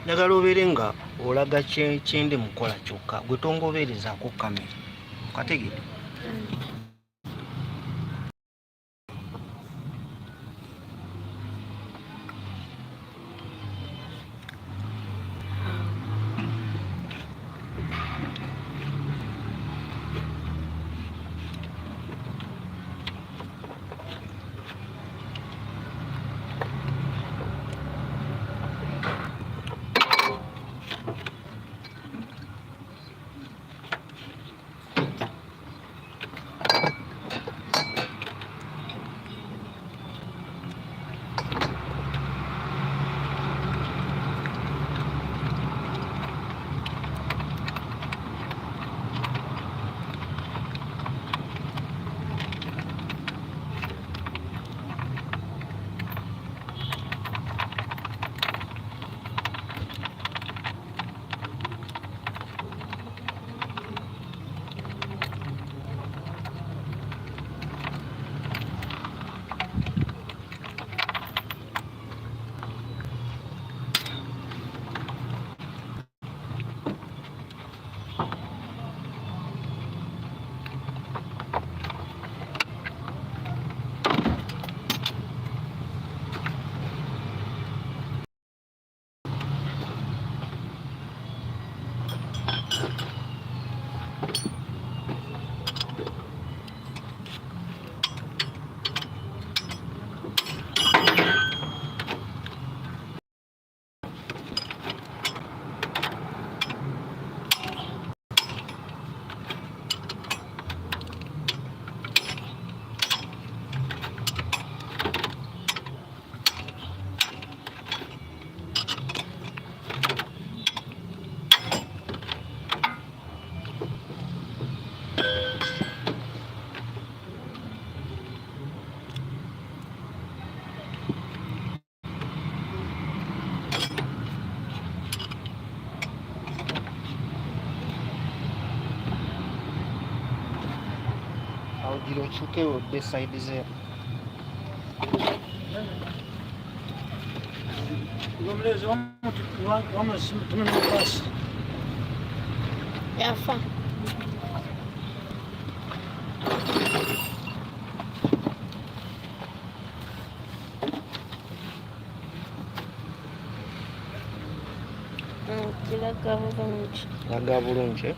njagala obeere nga olaga kyendi mukola kyokka gwe tongobeerezaako kamera kategere. Awugira okyuke odde sayidi ze. Yafa. Kiraga bulungi.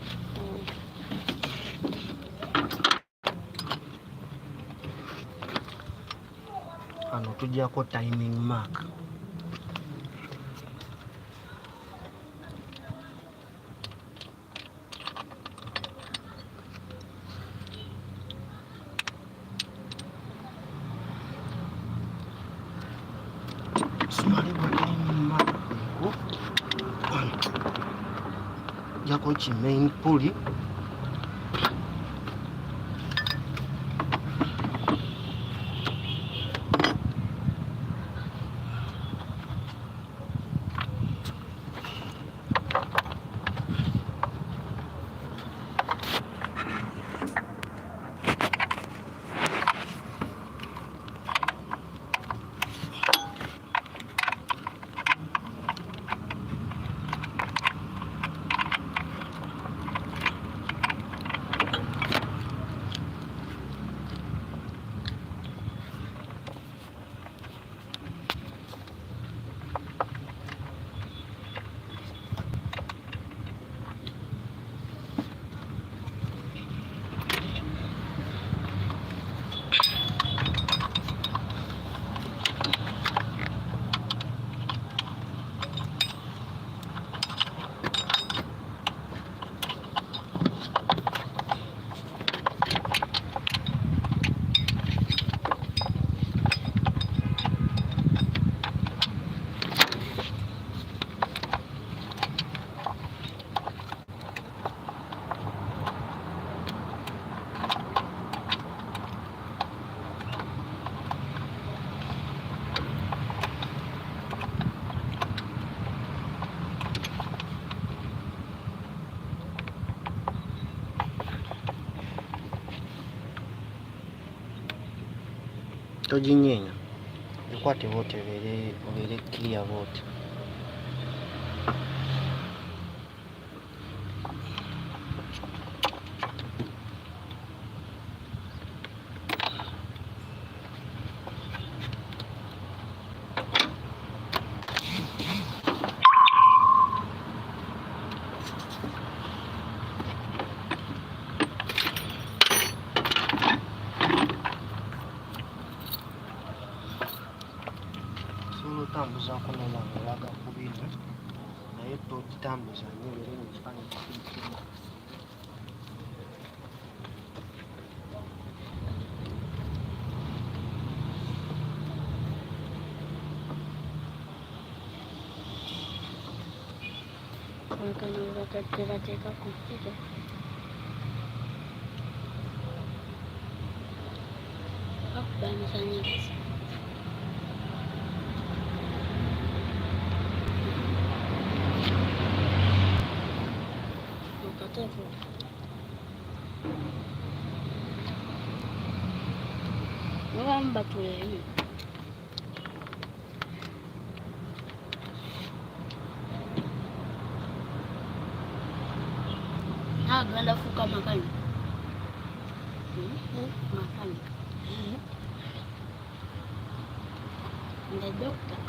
Hano tujjako timing mark. Jako ki main pulley. Toginyeenya ekwate bote obeere clear bote. otambuzaako n'olanga olaga ku bino naye togitambuza nnyo era ekifaananyi kiyitirimu. Bateeka ku ppika. Bakuba amasannyalaze. Okateeko. Mubamu batuleemu. Agenda fuuka makani. Makani. The doctor.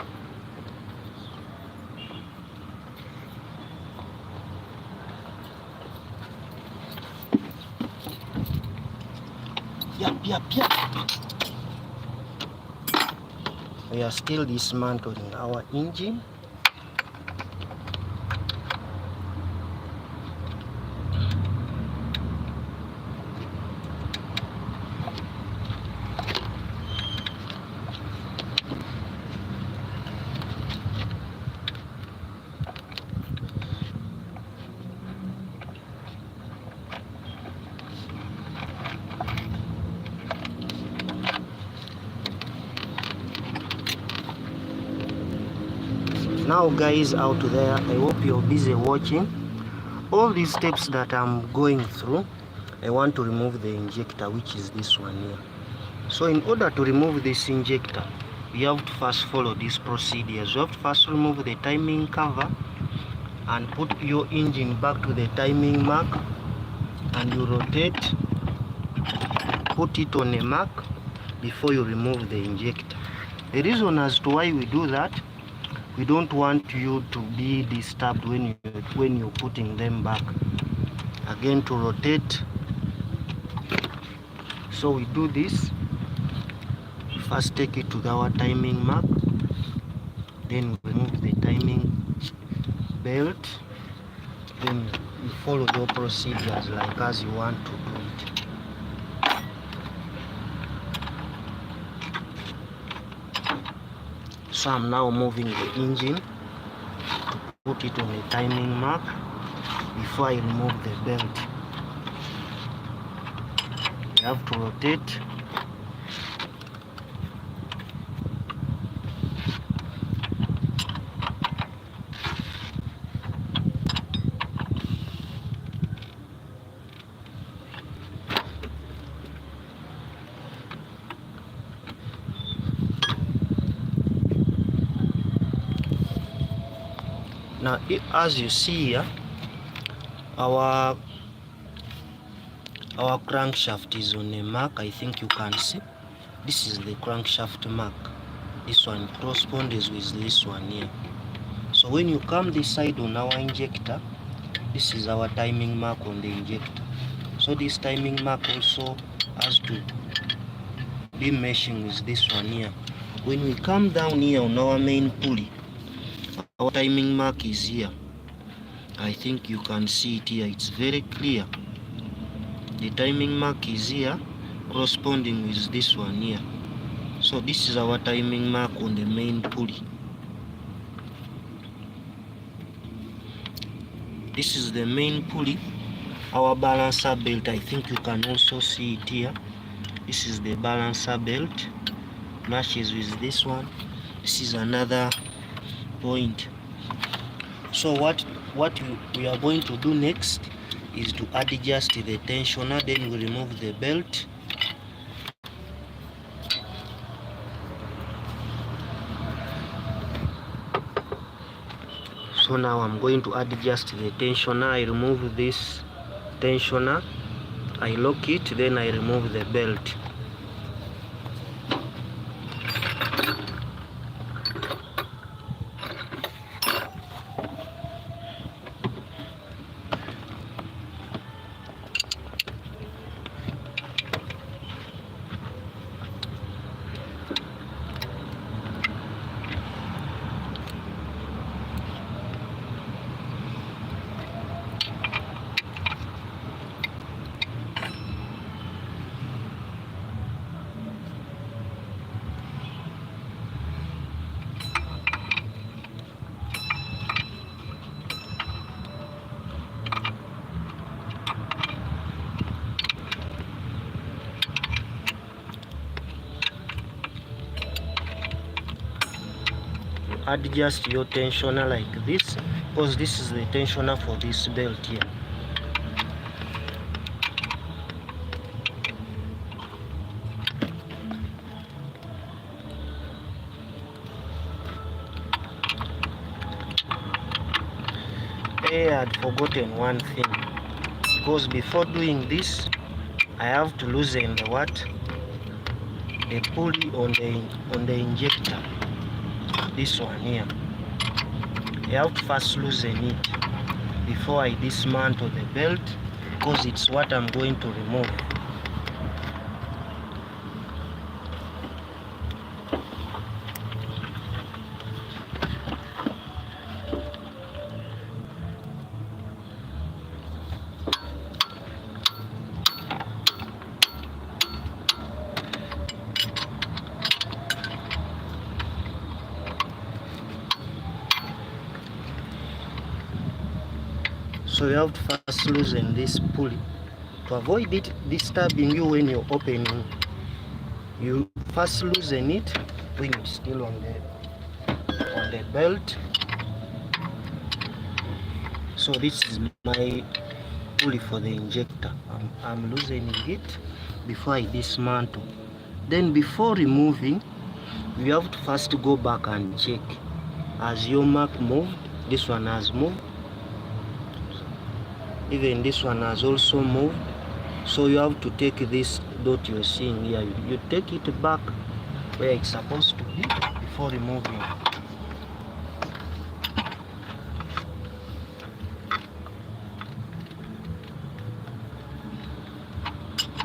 Yap. We are still dismantling our engine. Now guys out there, I hope you're busy watching. All these steps that I'm going through, I want to remove the injector, which is this one here. So in order to remove this injector, you have to first follow these procedures. You have to first remove the timing cover and put your engine back to the timing mark, and you rotate, put it on a mark before you remove the injector. The reason as to why we do that, we don't want you to be disturbed when you're putting them back. Again, to rotate. So we do this. First take it to our timing mark, then remove the timing belt, then you follow your procedures like as you want to do it. So I'm now moving the engine to put it on a timing mark before I remove the belt. You have to rotate. Now, as you see here, our crankshaft is on a mark. I think you can see. This is the crankshaft mark. This one corresponds with this one here. So when you come this side on our injector, this is our timing mark on the injector. So this timing mark also has to be meshing with this one here. When we come down here on our main pulley, our timing mark is here. I think you can see it here. It's very clear. The timing mark is here, corresponding with this one here. So this is our timing mark on the main pulley. This is the main pulley. Our balancer belt, I think you can also see it here. This is the balancer belt, matches with this one. This is another point. So what we are going to do next is to adjust the tensioner. Then we remove the belt. So now I'm going to adjust the tensioner. I remove this tensioner, I lock it, then I remove the belt. adjust your tensioner like this, because this is the tensioner for this belt here. I had forgotten one thing, because before doing this I have to loosen the what? The pulley on the injector. This one here. I have to first loosen it before I dismantle the belt, because it's what I'm going to remove. So you have to first loosen this pulley to avoid it disturbing you when you're opening. You first loosen it when it's still on the belt. So this is my pulley for the injector. I'm loosening it before I dismantle. Then before removing, you have to first go back and check. Has your mark moved? This one has moved. Even this one has also moved. So you have to take this dot you're seeing here, you take it back where it's supposed to be before removing.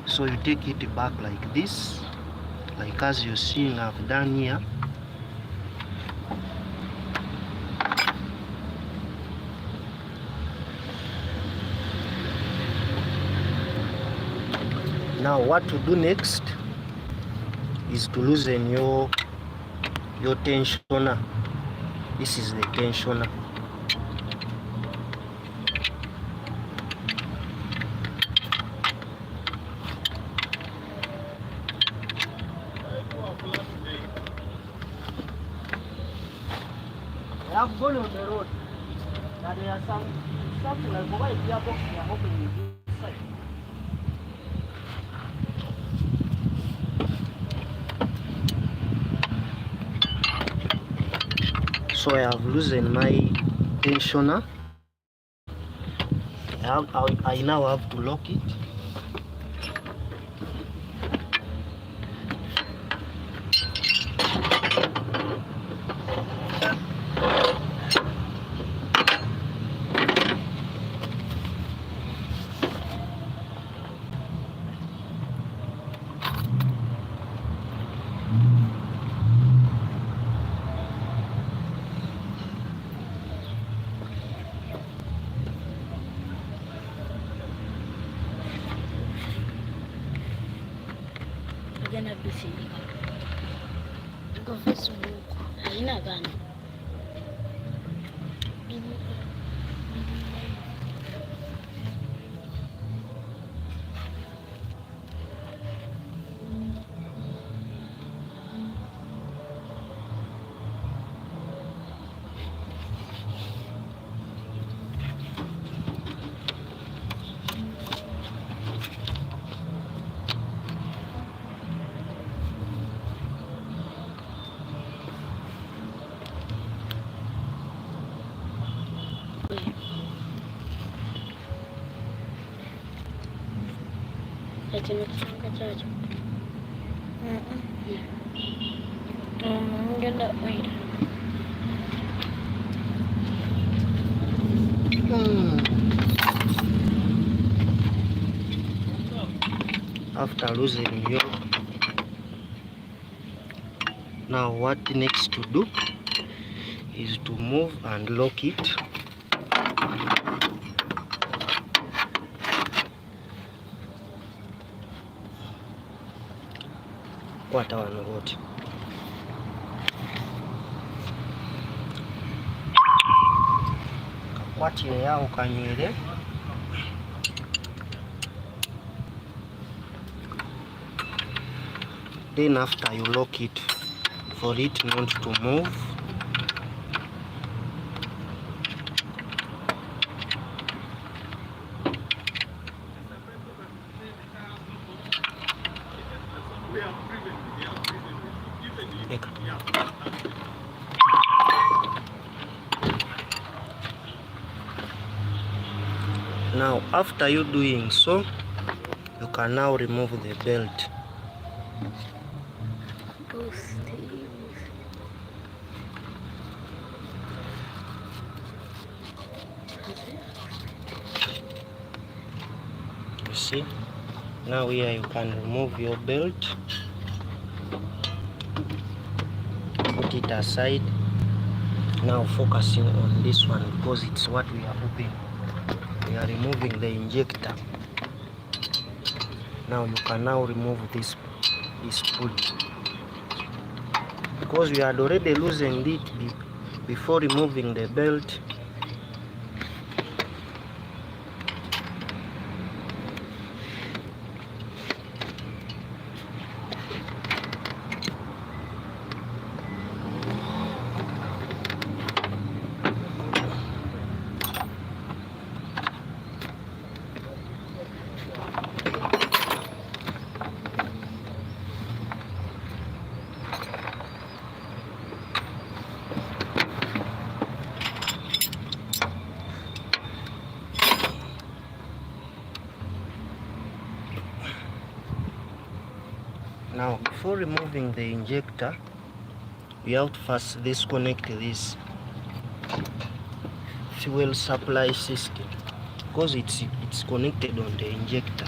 So you take it back like this, like as you're seeing I've done here. Now what to do next is to loosen your tensioner. This is the tensioner. I have gone on the road that there are something like mobile gearbox they are opening this side. So I have loosened my tensioner. I now have to lock it. Jana busy. Go Facebook. Haina gani? Tumekisanga chacho. Ngenda wait. After losing your, now what next to do is to move and lock it. What I want. Kakwatire yao kanywele. Then after you lock it, for it not to move, Now after you doing so, you can now remove the belt. You see, now here you can remove your belt, put it aside. Now focusing on this one because it's what we are hoping. We are removing the injector. Now you can now remove this pulley because we had already loosened it before removing the belt. Now before removing the injector, we have to first disconnect this fuel supply system because it's connected on the injector.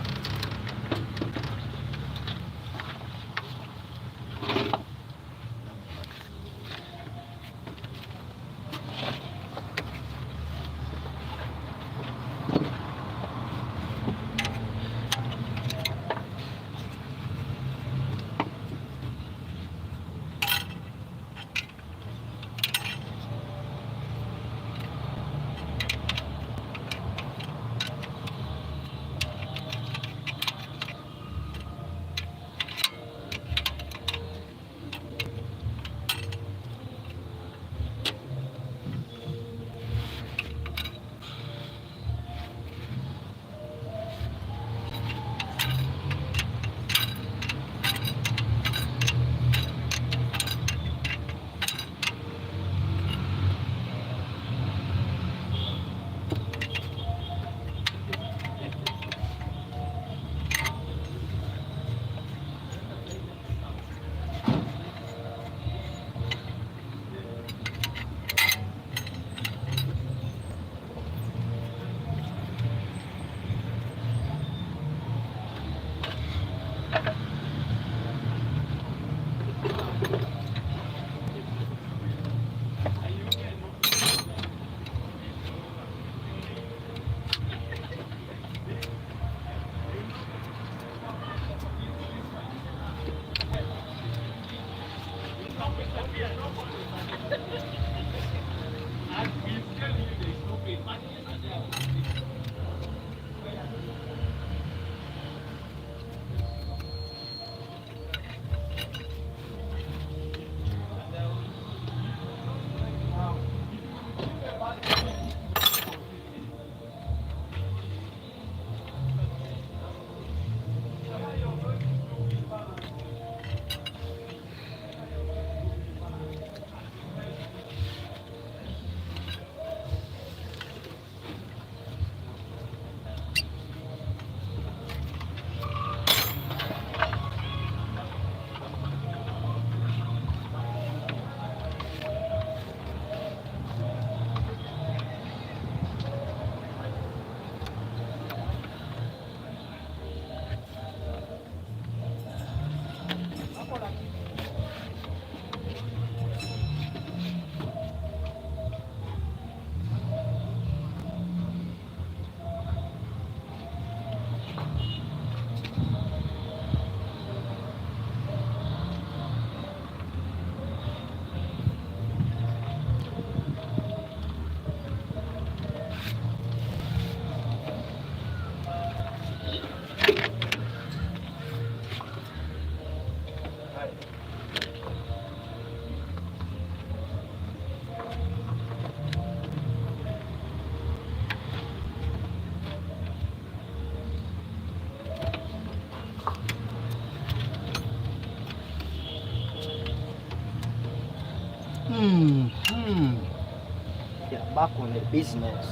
Yeah, back on the business.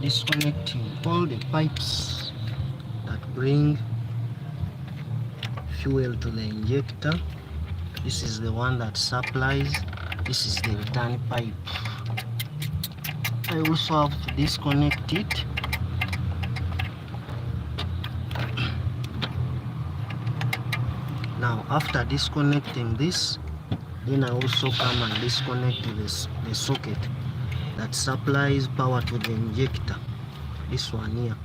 Disconnecting all the pipes that bring fuel to the injector. This is the one that supplies. This is the return pipe. I also have to disconnect it. Now after disconnecting this, then I also come and disconnect the socket that supplies power to the injector. This one here.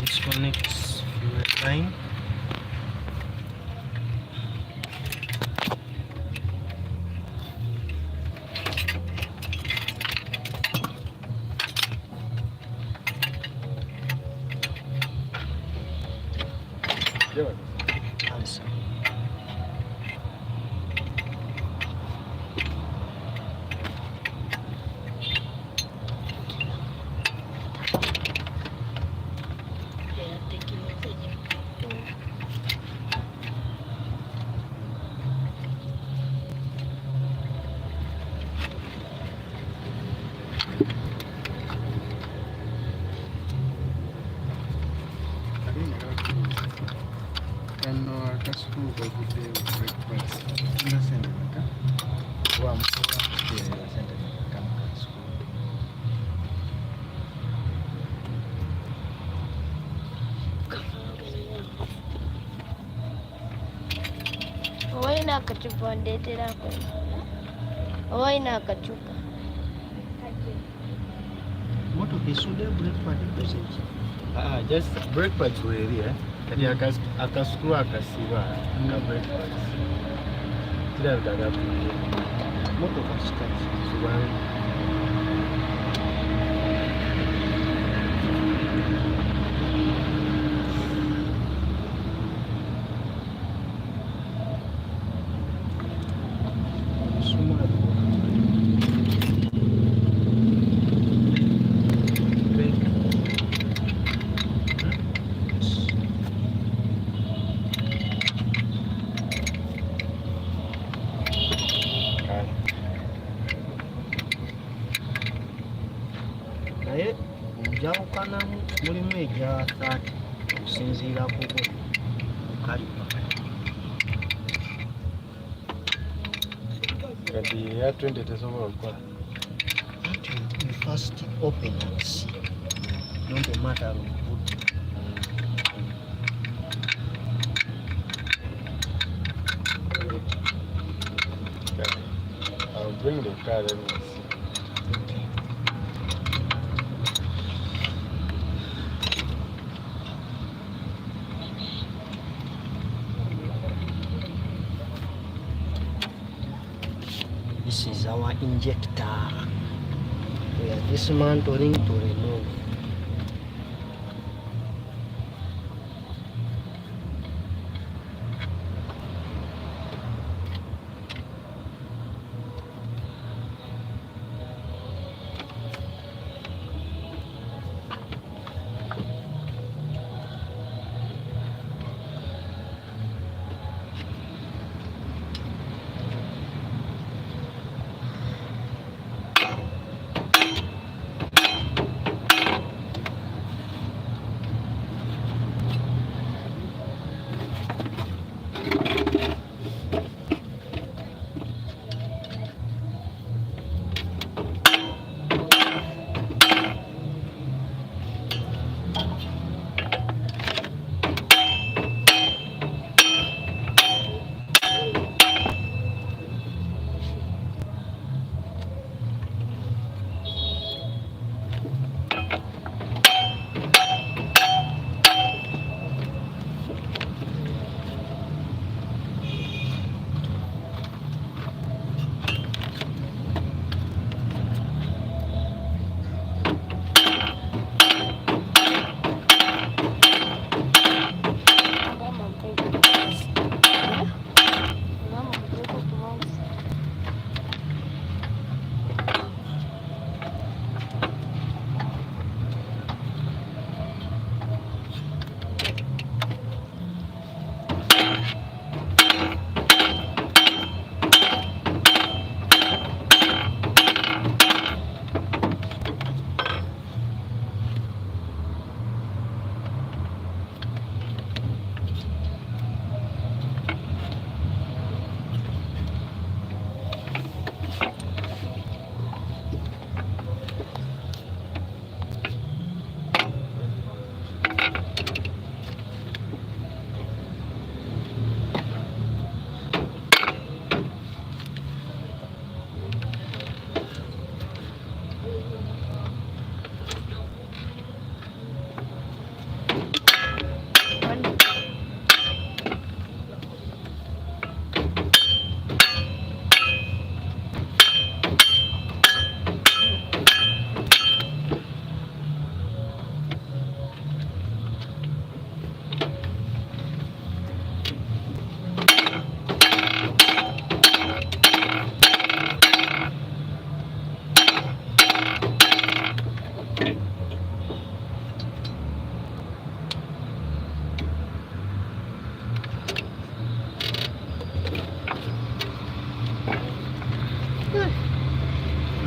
Disconnects fuel line. Answer. Waina akachupa ndete lako. Waina akachupa. Moto kisude brake pad present. Just brake pads were here. Kati akasukua akasiba aka brake pads. Kila utagapo. Moto kasikati. Subani. Naye njawukanamu mulimu egya 30 okusinziira ku kaliba. Kati ya 20 tesobola okukola. You first open and see. Don't matter of wood. bring the car, let me see. This is our injector. We are dismantling to remove.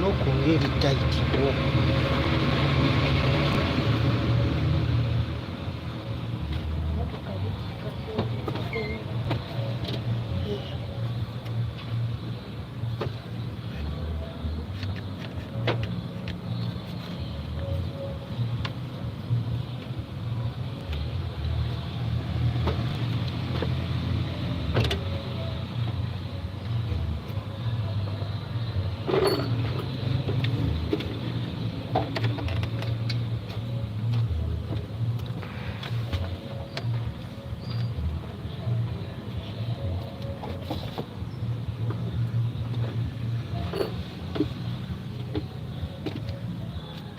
Look really tight.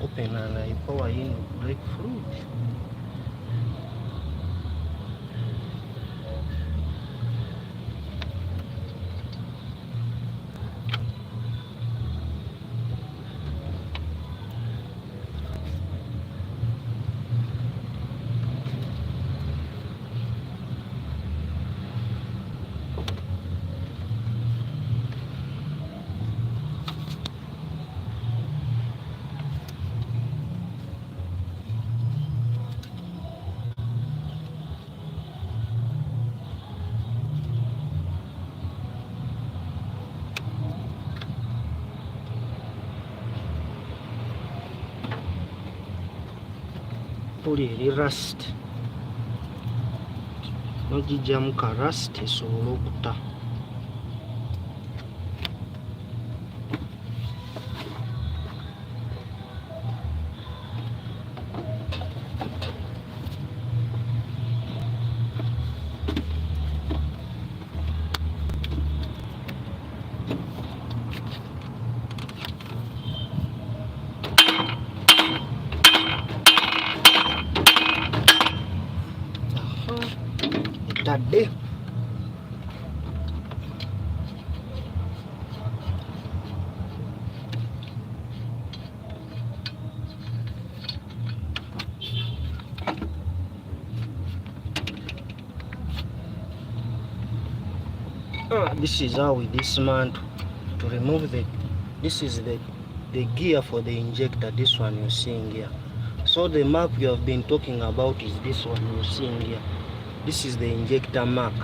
Open and I power in grapefruit. Mpulira rust nogijjamu ka rust esobole okuta. yadde. This is how we dismantle to remove this is the gear for the injector, this one you're seeing here. So the mark we have been talking about is this one you're seeing here. This is the injector mark.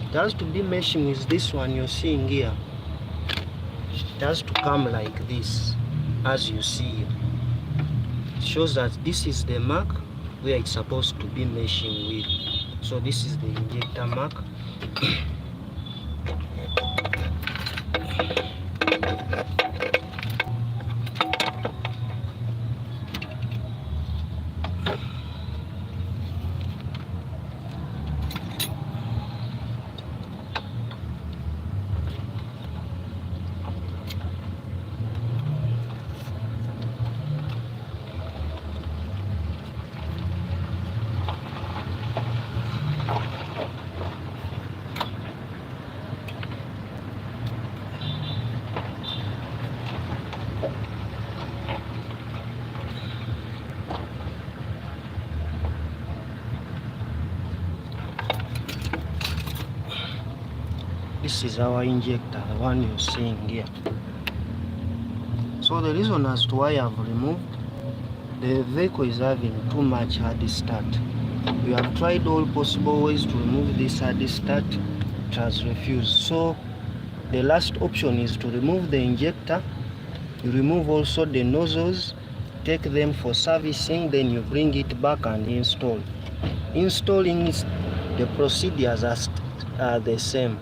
It has to be meshing with this one you're seeing here. It has to come like this, as you see here. It shows that this is the mark where it's supposed to be meshing with. So this is the injector mark. This is our injector, the one you're seeing here. So the reason as to why I've removed, the vehicle is having too much hard start. We have tried all possible ways to remove this hard start. It has refused. So the last option is to remove the injector. You remove also the nozzles, take them for servicing, then you bring it back and install. Installing is, the procedures are the same.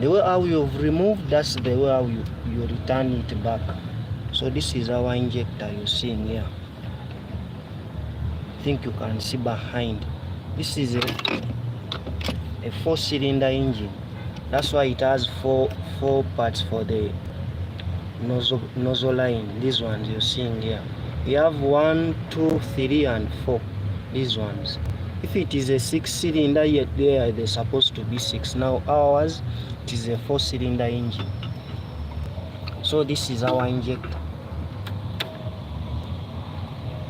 The way how you've removed, that's the way how you return it back. So this is our injector you're seeing here. I think you can see behind. This is a 4-cylinder engine. That's why it has four parts for the nozzle line. These ones you're seeing here. We have 1, 2, 3, and 4. These ones. If it is a 6-cylinder, yet they're supposed to be 6. Now ours, it is a 4-cylinder engine. So this is our injector.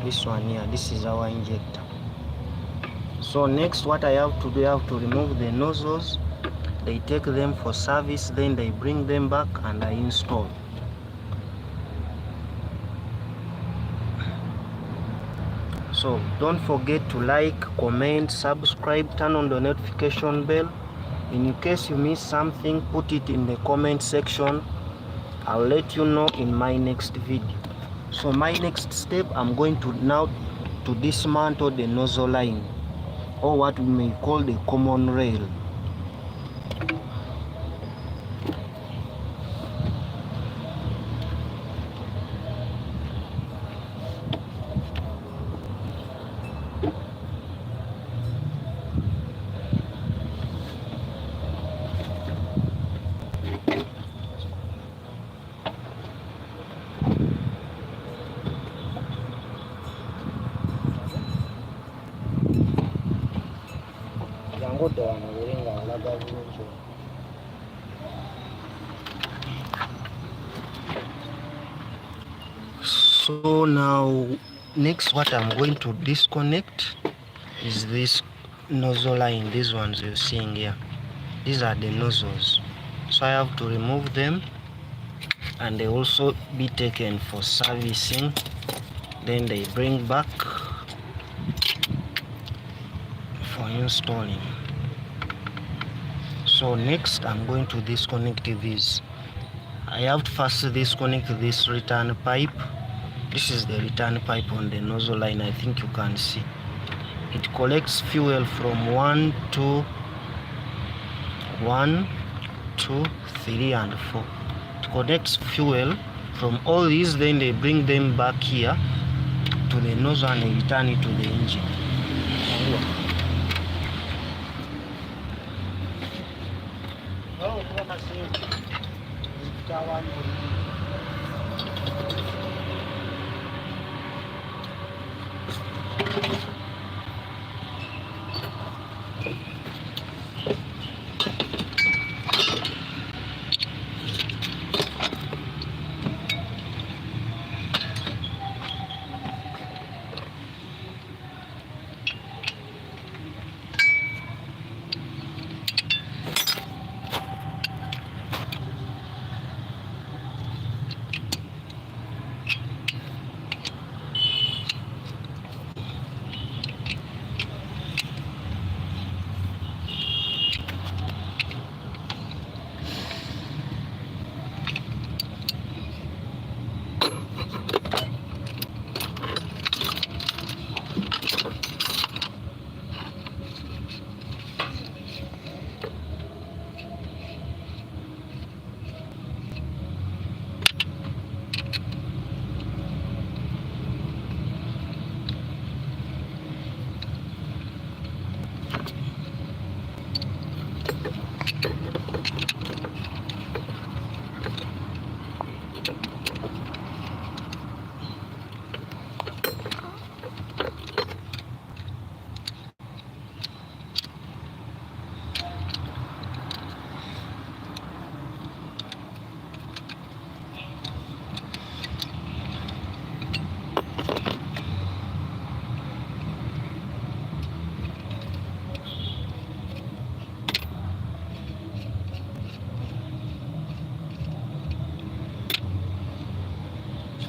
This one here, this is our injector. So next what I have to do, I have to remove the nozzles. They take them for service, then they bring them back and I install. So don't forget to like, comment, subscribe, turn on the notification bell. In case you miss something, put it in the comment section. I'll let you know in my next video. So my next step, I'm going to now to dismantle the nozzle line, or what we may call the common rail. So now next what I'm going to disconnect is this nozzle line. These ones you're seeing here, these are the nozzles. So I have to remove them and they also be taken for servicing, then they bring back for installing. So next I'm going to disconnect these. I have to first disconnect this return pipe. This is the return pipe on the nozzle line. I think you can see it collects fuel from 1, 2, 3 and 4. It collects fuel from all these, then they bring them back here to the nozzle and they return it to the engine.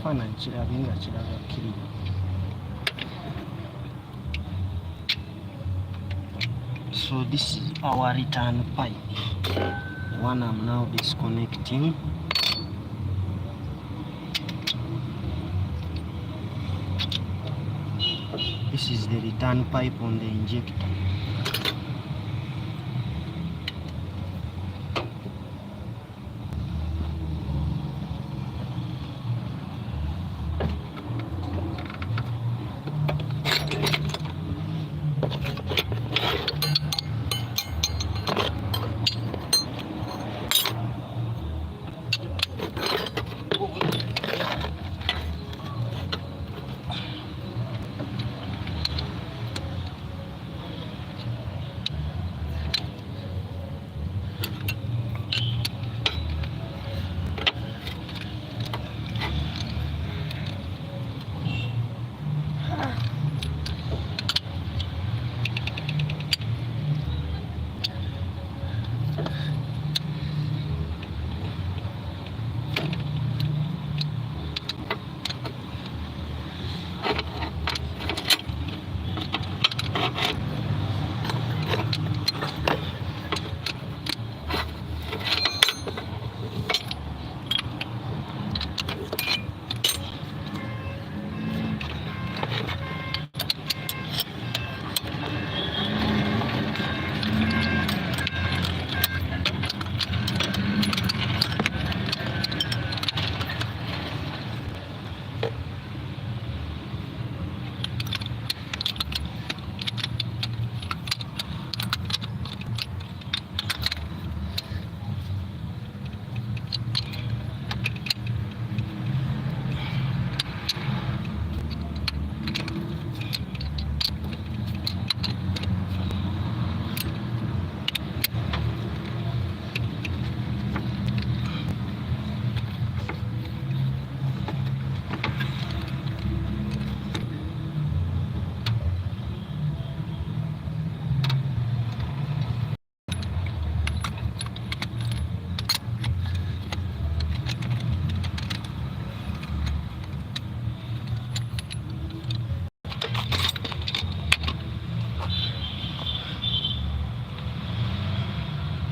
ekifaananyi kirabe nga kiraga clean. So this is our return pipe, the one I'm now disconnecting. This is the return pipe on the injector.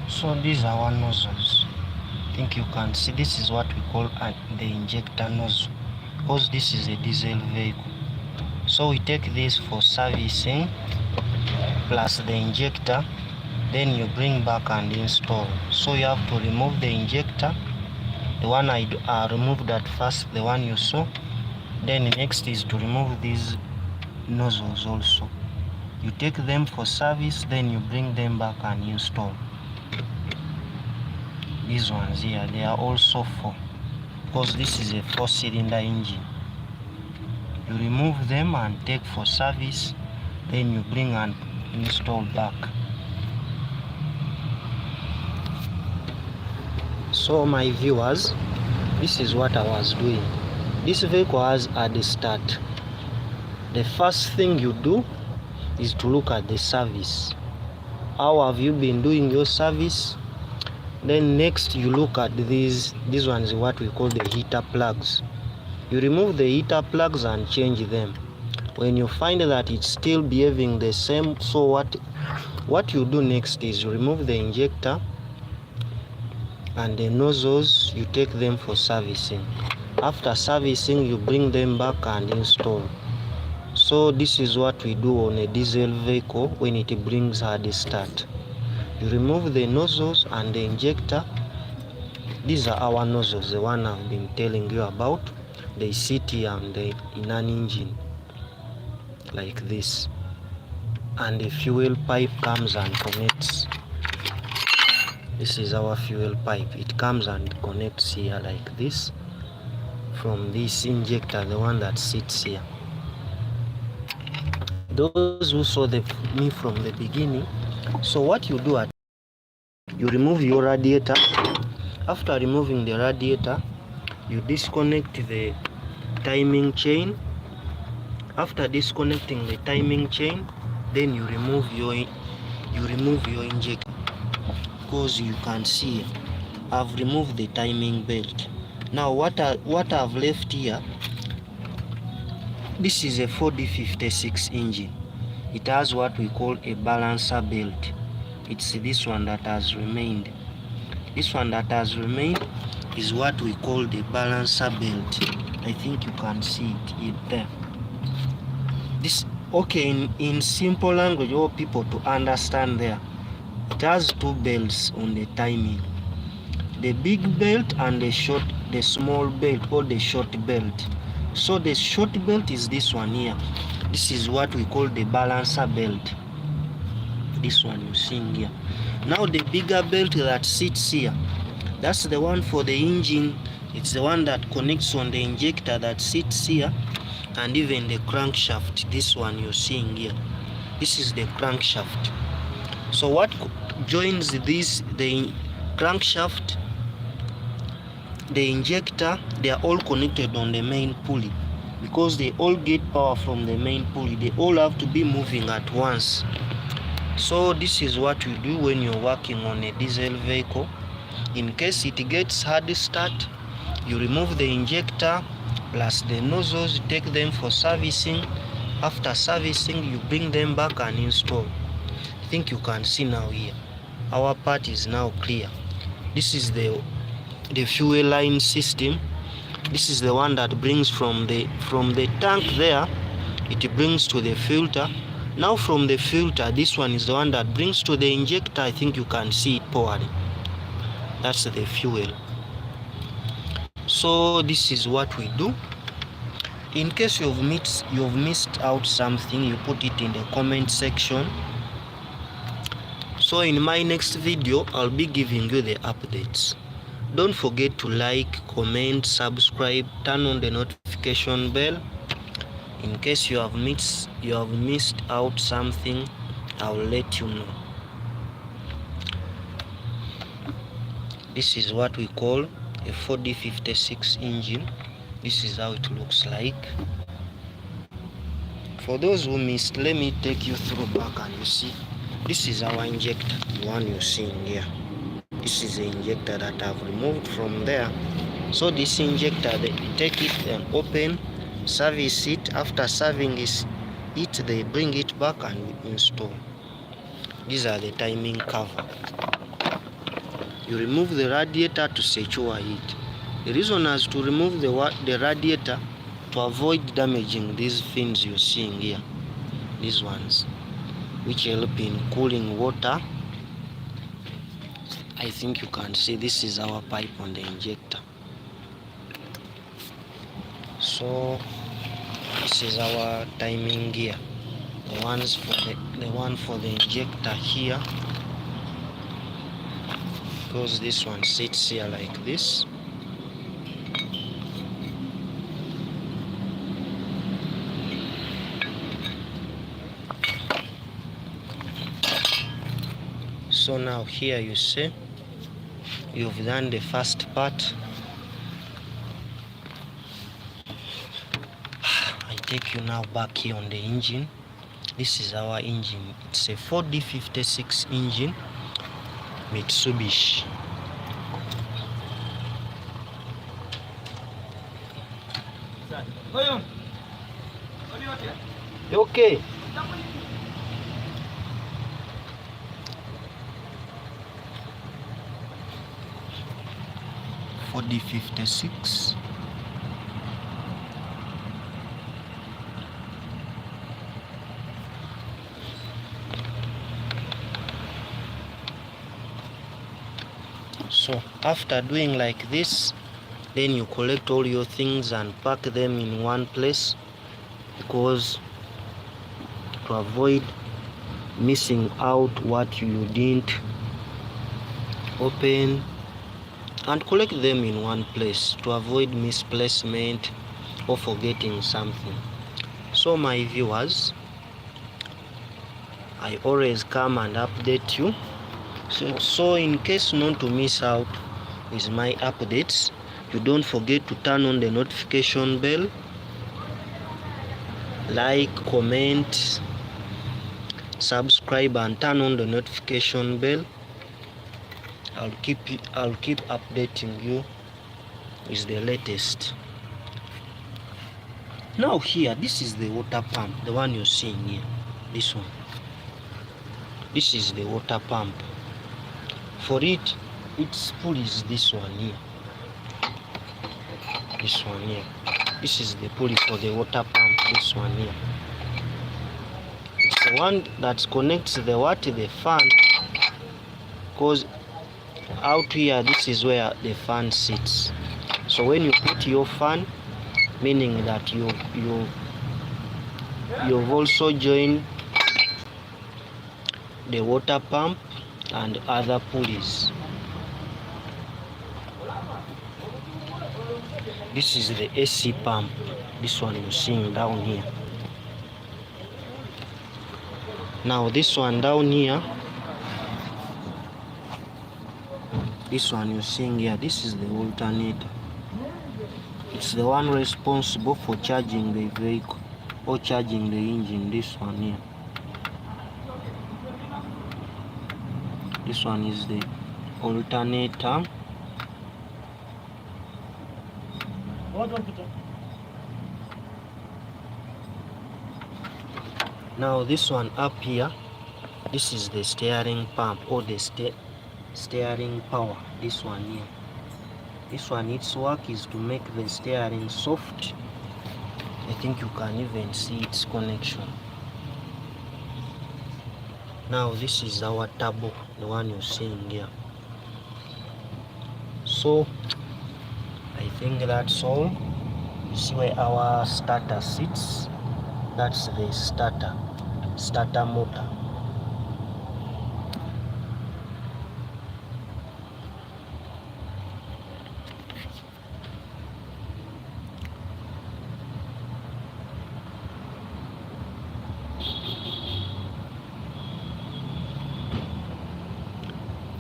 So these are our nozzles. I think you can see this is what we call the injector nozzle, because this is a diesel vehicle. So we take this for servicing plus the injector, then you bring back and install. So you have to remove the injector, the one I removed at first, the one you saw. Then next is to remove these nozzles also. You take them for service, then you bring them back and install. These ones here, they are also 4, because this is a 4-cylinder engine. You remove them and take for service, then you bring and install back. So my viewers, this is what I was doing. This vehicle has at the start, the first thing you do is to look at the service. How have you been doing your service? Then next you look at these ones, what we call the heater plugs. You remove the heater plugs and change them. When you find that it's still behaving the same, so what you do next is you remove the injector and the nozzles, you take them for servicing. After servicing, you bring them back and install. So this is what we do on a diesel vehicle when it brings at the start. You remove the nozzles and the injector. These are our nozzles, the one I've been telling you about. They sit here in an engine like this, and the fuel pipe comes and connects. This is our fuel pipe. It comes and connects here like this from this injector, the one that sits here. Those who saw me from the beginning, so what you do, you remove your radiator. After removing the radiator, you disconnect the timing chain. After disconnecting the timing chain, then you remove your injector, because you can see I've removed the timing belt. Now what I've left here This is a 4D56 engine. It has what we call a balancer belt. It's this one that has remained. This one that has remained is what we call the balancer belt. I think you can see it there. This, okay, in simple language, all people to understand there, it has two belts on the timing. The big belt and the small belt, or the short belt. So the short belt is this one here. This is what we call the balancer belt. This one you see here. Now the bigger belt that sits here, that's the one for the engine. It's the one that connects on the injector that sits here, and even the crankshaft. This one you're seeing here. This is the crankshaft. So what joins this, the crankshaft, the injector, they are all connected on the main pulley, because they all get power from the main pulley. They all have to be moving at once. So this is what you do when you're working on a diesel vehicle. In case it gets hard start, you remove the injector plus the nozzles, take them for servicing. After servicing, you bring them back and install. I think you can see now here. Our part is now clear. This is the fuel line system. This is the one that brings from the tank there, it brings to the filter. Now from the filter, this one is the one that brings to the injector. I think you can see it pouring. That's the fuel. So this is what we do. In case you've missed out something, you put it in the comment section. So in my next video, I'll be giving you the updates. Don't forget to like, comment, subscribe, turn on the notification bell. In case you have missed out something, I'll let you know. This is what we call a 4D56 engine. This is how it looks like. For those who missed, let me take you through back, and you see this is our injector, the one you're seeing here. This is the injector that I've removed from there. So this injector, they take it and open, service it. After serving it, they bring it back and install. These are the timing cover. You remove the radiator to secure it. The reason is to remove the radiator to avoid damaging these fins you're seeing here. These ones, which help in cooling water. I think you can see this is our pipe on the injector. So this is our timing gear. The one for the injector here, because this one sits here like this. So now here you see you've done the first part. I take you now back here on the engine. This is our engine. It's a 4D56 engine, Mitsubishi. Okay. For the 56. So after doing like this, then you collect all your things and pack them in one place, because to avoid missing out what you didn't open, and collect them in one place to avoid misplacement or forgetting something. So my viewers, I always come and update you. So in case not to miss out with my updates, you don't forget to turn on the notification bell, like, comment, subscribe, and turn on the notification bell. I'll keep updating you with the latest. Now here, this is the water pump, the one you're seeing here, this one. This is the water pump. For it, its pulley is this one here. This one here. This is the pulley for the water pump, this one here. It's the one that connects the what? The fan. Because out here, this is where the fan sits. So when you put your fan, meaning that you've also joined the water pump and other pulleys. This is the AC pump, this one you're seeing down here. Now this one down here, this one you're seeing here, this is the alternator. It's the one responsible for charging the vehicle or charging the engine, this one here. This one is the alternator. Now this one up here, this is the steering pump or the steering power, this one here. This one, its work is to make the steering soft. I think you can even see its connection. Now this is our turbo, the one you're seeing here. So I think that's all. You see where our starter sits? That's the starter motor.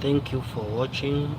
Thank you for watching.